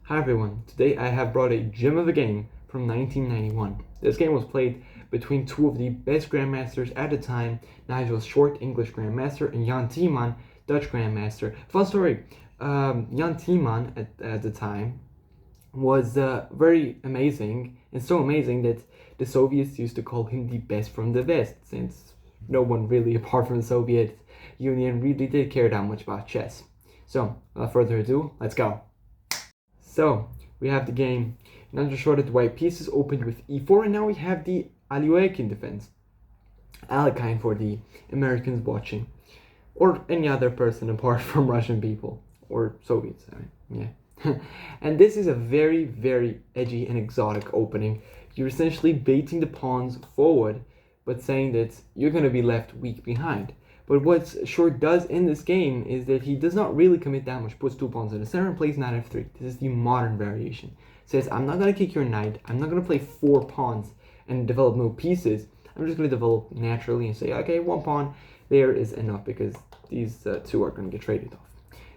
Hi everyone, today I have brought a gem of a game from 1991. This game was played between two of the best grandmasters at the time, Nigel Short, English grandmaster, and Jan Timman, Dutch grandmaster. Fun story, Jan Timman at the time was very amazing, and so amazing that the Soviets used to call him the best from the best, since no one really apart from the Soviet Union really did care that much about chess. So, without further ado, let's go. So, we have the game. Nigel Short at the white pieces opened with e4, and now we have the Alekhine defense. Alekhine for the Americans watching, or any other person apart from Russian people, or Soviets, yeah. And this is a very, very edgy and exotic opening. You're essentially baiting the pawns forward, but saying that you're going to be left weak behind. But what Short does in this game is that he does not really commit that much. Puts two pawns in the center and plays knight f3. This is the modern variation. Says, I'm not going to kick your knight. I'm not going to play four pawns and develop no pieces. I'm just going to develop naturally and say, okay, one pawn there is enough because these two are going to get traded off.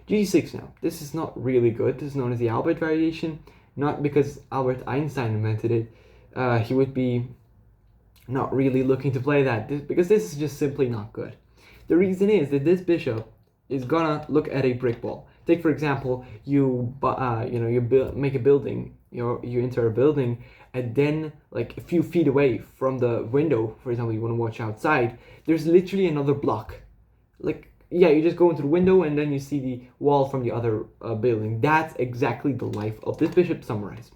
G6 now. This is not really good. This is known as the Albert variation. Not because Albert Einstein invented it. He would be not really looking to play that because this is just simply not good. The reason is that this bishop is gonna look at a brick wall. Take for example, you make a building. You enter a building, and then like a few feet away from the window, for example, you want to watch outside. There's literally another block. Like, yeah, you just go into the window and then you see the wall from the other building. That's exactly the life of this bishop summarized.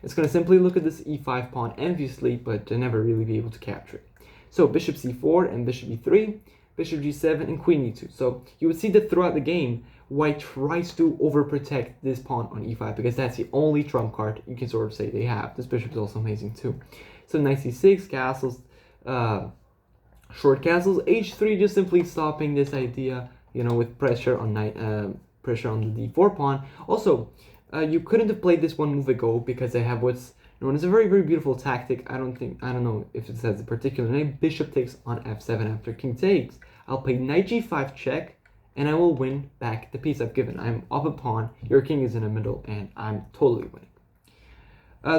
It's going to simply look at this e5 pawn enviously, but never really be able to capture it. So bishop c4 and bishop e3, bishop g7 and queen e2. So you would see that throughout the game, white tries to overprotect this pawn on e5 because that's the only trump card you can sort of say they have. This bishop is also amazing too. So knight c6, castles, short castles, h3, just simply stopping this idea, with pressure on pressure on the d4 pawn. Also, you couldn't have played this one move ago because I have what's known as a very, very beautiful tactic. I don't know if it has a particular name. Bishop takes on f7 after king takes. I'll play knight g5 check, and I will win back the piece I've given. I'm up a pawn, your king is in the middle, and I'm totally winning.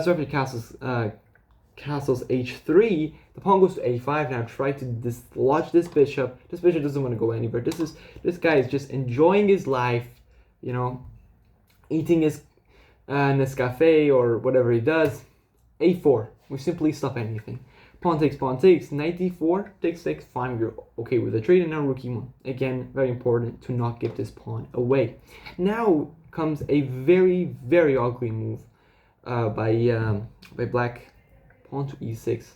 So after castles h3, the pawn goes to a5. Now try to dislodge this bishop. This bishop doesn't want to go anywhere. This guy is just enjoying his life, eating his Nescafe or whatever he does. a4. We simply stop anything. Pawn takes, knight d4, takes, fine, you're okay with the trade, and now rook e1. Again, very important to not give this pawn away. Now comes a very, very ugly move by black, pawn to e6.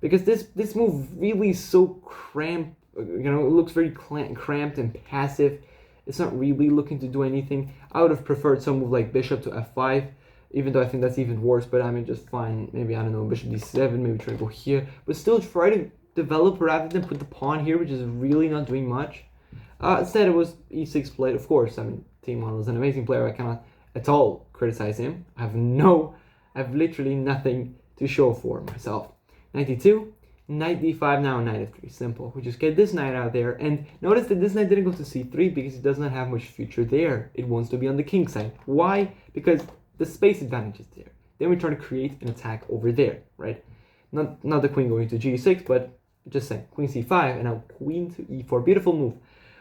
Because this move really is so cramped, it looks very cramped and passive. It's not really looking to do anything. I would have preferred some move like bishop to f5, even though I think that's even worse, but I mean, just fine. Maybe, I don't know, bishop d7, maybe try to go here, but still try to develop rather than put the pawn here, which is really not doing much. Instead, it was e6 played, of course. I mean, Timman was an amazing player. I cannot at all criticize him. I have literally nothing to show for myself. 92, knight d5, now knight f3. Simple. We just get this knight out there, and notice that this knight didn't go to c3 because it does not have much future there. It wants to be on the king side. Why? Because the space advantage is there. Then we try to create an attack over there, right? Not the queen going to g6, but just saying, queen c5, and now queen to e4. Beautiful move.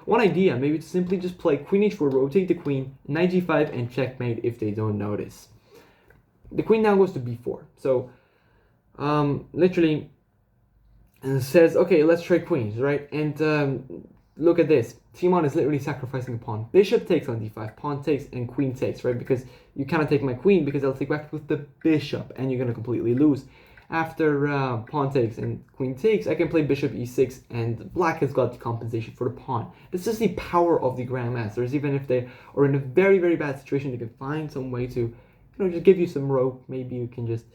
One idea, maybe to simply just play queen h4, rotate the queen, knight g5, and checkmate if they don't notice. The queen now goes to b4. So, literally, says, okay, let's try queens, right? And look at this. Timman is literally sacrificing a pawn. Bishop takes on d5, pawn takes, and queen takes, right? Because you cannot take my queen because I'll take back with the bishop, and you're going to completely lose. After pawn takes and queen takes, I can play bishop e6, and black has got the compensation for the pawn. This is the power of the grandmasters. Even if they are in a very, very bad situation, they can find some way to, just give you some rope. Maybe you can just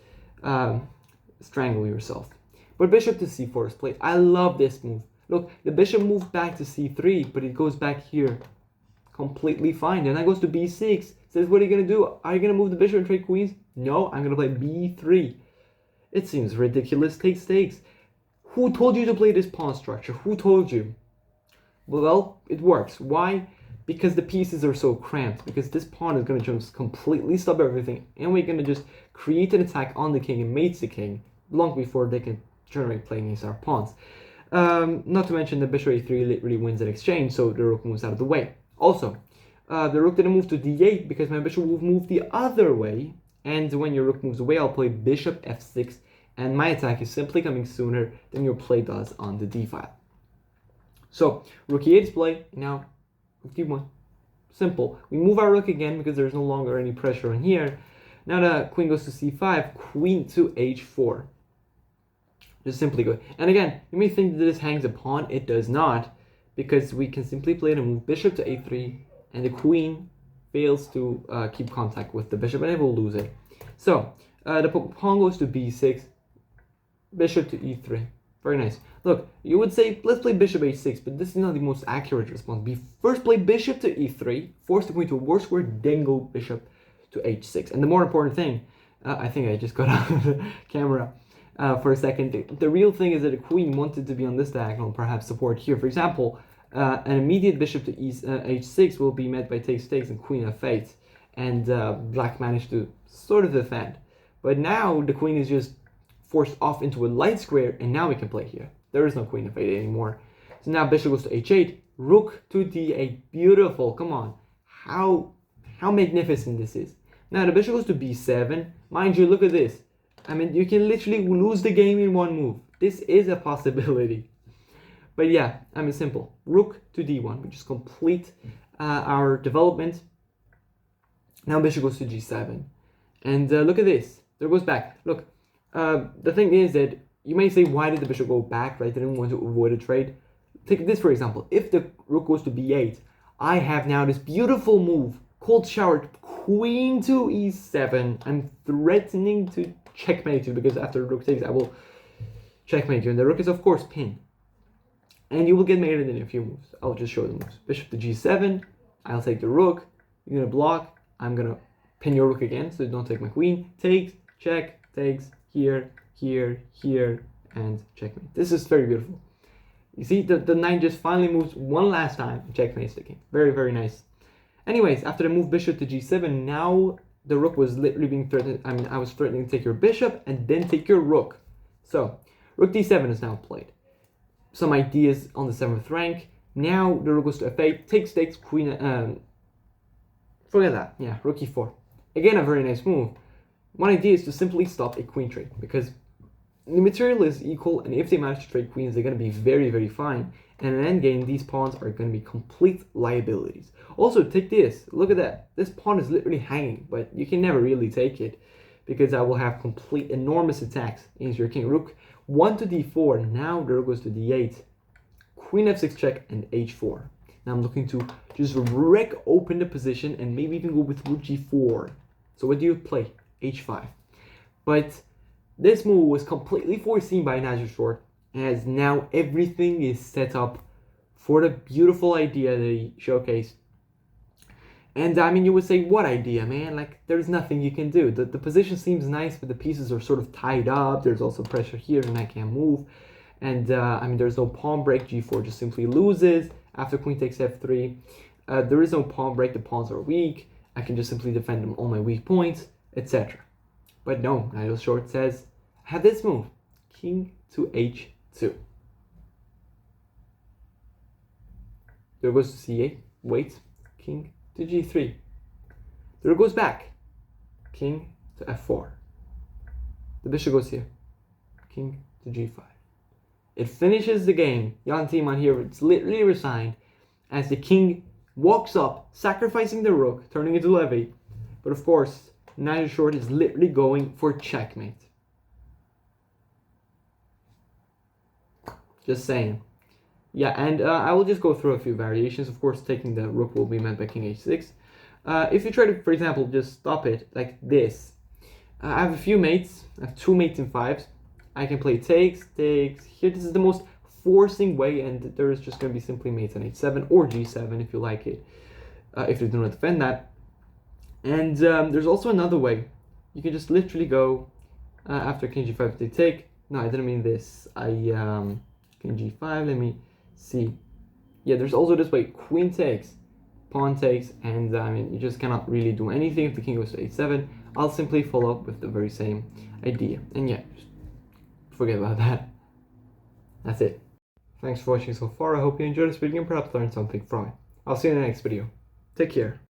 strangle yourself. But bishop to c4 is played. I love this move. Look, the bishop moved back to c3, but it goes back here. Completely fine. Then I goes to b6. Says, what are you going to do? Are you going to move the bishop and trade queens? No, I'm going to play b3. It seems ridiculous. Takes. Who told you to play this pawn structure? Who told you? Well, it works. Why? because the pieces are so cramped, because this pawn is going to just completely stop everything, and we're going to just create an attack on the king and mate the king long before they can generate play against our pawns. Not to mention the bishop a3 literally wins an exchange, so the rook moves out of the way. Also, the rook didn't move to d8 because my bishop will move the other way, and when your rook moves away, I'll play bishop f6, and my attack is simply coming sooner than your play does on the d file. So, rook e8 is played, now rook d1. Simple. We move our rook again because there's no longer any pressure on here. Now the queen goes to c5, queen to h4. Just simply go. And again, you may think that this hangs a pawn. It does not, because we can simply play the move bishop to a3, and the queen fails to keep contact with the bishop, and it will lose it. So the pawn goes to b6, bishop to e3. Very nice. Look, you would say, let's play bishop h6, but this is not the most accurate response. We first play bishop to e3, force the queen to a war square, then go bishop to h6. And the more important thing, I think I just got out of the camera for a second. The real thing is that the queen wanted to be on this diagonal, perhaps support here. For example, an immediate bishop to h6 will be met by takes, and queen f8. And black managed to sort of defend. But now the queen is just forced off into a light square, and now we can play here. There is no queen f8 anymore. So now bishop goes to h8, rook to d8. Beautiful. Come on. How magnificent this is. Now the bishop goes to b7. Mind you, look at this. I mean, you can literally lose the game in one move. This is a possibility. But yeah, I mean, simple. Rook to d1. We just complete our development. Now bishop goes to g7. And look at this. There goes back. Look, the thing is that you may say, why did the bishop go back? Right? They didn't want to avoid a trade. Take this, for example. If the rook goes to b8, I have now this beautiful move, cold shower, queen to e7. I'm threatening to checkmate you, because after the rook takes, I will checkmate you. And the rook is, of course, pinned. And you will get mated in a few moves. I'll just show the moves. Bishop to g7. I'll take the rook. You're going to block. I'm going to pin your rook again, so don't take my queen. Takes, check, takes, here, here, here, and checkmate. This is very beautiful. You see, the knight just finally moves one last time and checkmates the king. Very, very nice. Anyways, after the move bishop to g7, now the rook was literally being threatened. I mean, I was threatening to take your bishop and then take your rook. So, rook d7 is now played. Some ideas on the 7th rank. Now the rook goes to f8, takes, queen, forget that. Yeah, rook e4. Again, a very nice move. One idea is to simply stop a queen trade, because the material is equal, and if they manage to trade queens, they're going to be very, very fine. And in endgame, these pawns are going to be complete liabilities. Also, take this. Look at that. This pawn is literally hanging, but you can never really take it, because I will have complete enormous attacks against your king. Rook 1 to d4. Now the rook goes to d8. Queen f6 check and h4. Now I'm looking to just wreck open the position and maybe even go with rook g4. So what do you play? h5. But this move was completely foreseen by Nigel Short, as now everything is set up for the beautiful idea that he showcased. And I mean, you would say, what idea, man? Like, there's nothing you can do. The position seems nice, but the pieces are sort of tied up. There's also pressure here, and I can't move. And I mean, there's no pawn break. G4 just simply loses after queen takes f3. There is no pawn break. The pawns are weak. I can just simply defend them on my weak points, etc. But no, Nigel Short says, I have this move, king to h2. There goes to c8, wait, king to g3. There goes back, king to f4. The bishop goes here, king to g5. It finishes the game. Jan Timman here, it's literally resigned as the king walks up, sacrificing the rook, turning it to levy. But of course, Nigel Short is literally going for checkmate. Just saying. Yeah, and I will just go through a few variations. Of course, taking the rook will be met by king h6. If you try to, for example, just stop it like this. I have a few mates. I have 2 mates in 5s. I can play takes. Here, this is the most forcing way, and there is just going to be simply mates on h7 or g7 if you like it. If you do not defend that. And there's also another way. You can just literally go after king g5 to take. No, I didn't mean this. King g5, let me see. Yeah, there's also this way. Queen takes. pawn takes, and I mean, you just cannot really do anything if the king goes to a7. I'll simply follow up with the very same idea. And yeah, just forget about that. That's it. Thanks for watching so far. I hope you enjoyed this video and perhaps learned something from it. I'll see you in the next video. Take care.